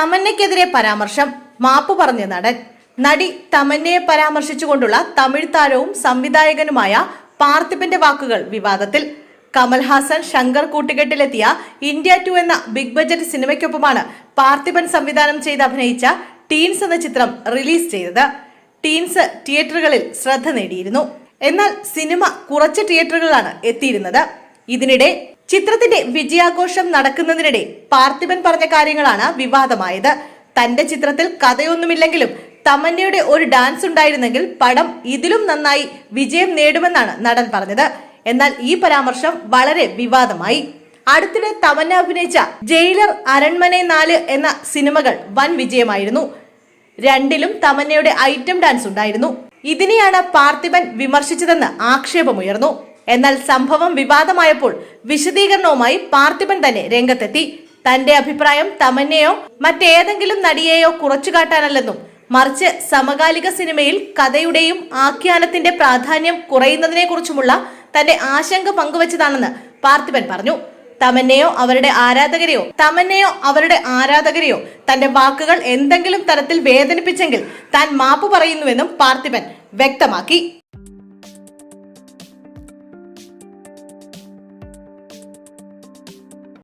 തമന്നയ്ക്കെതിരെ പരാമർശം, മാപ്പ് പറഞ്ഞ നടൻ. നടി തമന്നയെ പരാമർശിച്ചുകൊണ്ടുള്ള തമിഴ് താരവും സംവിധായകനുമായ പാർത്ഥിപന്റെ വാക്കുകൾ വിവാദത്തിൽ. കമൽഹാസൻ ശങ്കർ കൂട്ടുകെട്ടിലെത്തിയ ഇന്ത്യ 2 എന്ന ബിഗ് ബജറ്റ് സിനിമയ്ക്കൊപ്പമാണ് പാർത്ഥിപൻ സംവിധാനം ചെയ്ത് അഭിനയിച്ച ടീൻസ് എന്ന ചിത്രം റിലീസ് ചെയ്തത്. ടീൻസ് തിയേറ്ററുകളിൽ ശ്രദ്ധ നേടിയിരുന്നു. എന്നാൽ സിനിമ കുറച്ച് തിയേറ്ററുകളിലാണ് എത്തിയിരുന്നത്. ഇതിനിടെ ചിത്രത്തിന്റെ വിജയാഘോഷം നടക്കുന്നതിനിടെ പാർത്ഥിപൻ പറഞ്ഞ കാര്യങ്ങളാണ് വിവാദമായത്. തന്റെ ചിത്രത്തിൽ കഥയൊന്നുമില്ലെങ്കിലും തമന്നയുടെ ഒരു ഡാൻസ് ഉണ്ടായിരുന്നെങ്കിൽ പടം ഇതിലും നന്നായി വിജയം നേടുമെന്നാണ് നടൻ പറഞ്ഞത്. എന്നാൽ ഈ പരാമർശം വളരെ വിവാദമായി. അടുത്തിടെ തമന്ന അഭിനയിച്ച ജയിലർ, അരൺമനെ 4 എന്ന സിനിമകൾ വൻ വിജയമായിരുന്നു. രണ്ടിലും തമന്നയുടെ ഐറ്റം ഡാൻസ് ഉണ്ടായിരുന്നു. ഇതിനെയാണ് പാർത്ഥിപൻ വിമർശിച്ചതെന്ന് ആക്ഷേപമുയർന്നു. എന്നാൽ സംഭവം വിവാദമായപ്പോൾ വിശദീകരണവുമായി പാർത്ഥിപൻ തന്നെ രംഗത്തെത്തി. തന്റെ അഭിപ്രായം തമന്നയോ മറ്റേതെങ്കിലും നടിയെയോ കുറച്ചുകാട്ടാനല്ലെന്നും മറിച്ച് സമകാലിക സിനിമയിൽ കഥയുടെയും ആഖ്യാനത്തിന്റെ പ്രാധാന്യം കുറയുന്നതിനെ കുറിച്ചുമുള്ള തന്റെ ആശങ്ക പങ്കുവച്ചതാണെന്ന് പാർത്ഥിപൻ പറഞ്ഞു. തമന്നയോ അവരുടെ ആരാധകരെയോ തന്റെ വാക്കുകൾ എന്തെങ്കിലും തരത്തിൽ വേദനിപ്പിച്ചെങ്കിൽ താൻ മാപ്പ് പറയുന്നുവെന്നും പാർത്ഥിപൻ വ്യക്തമാക്കി.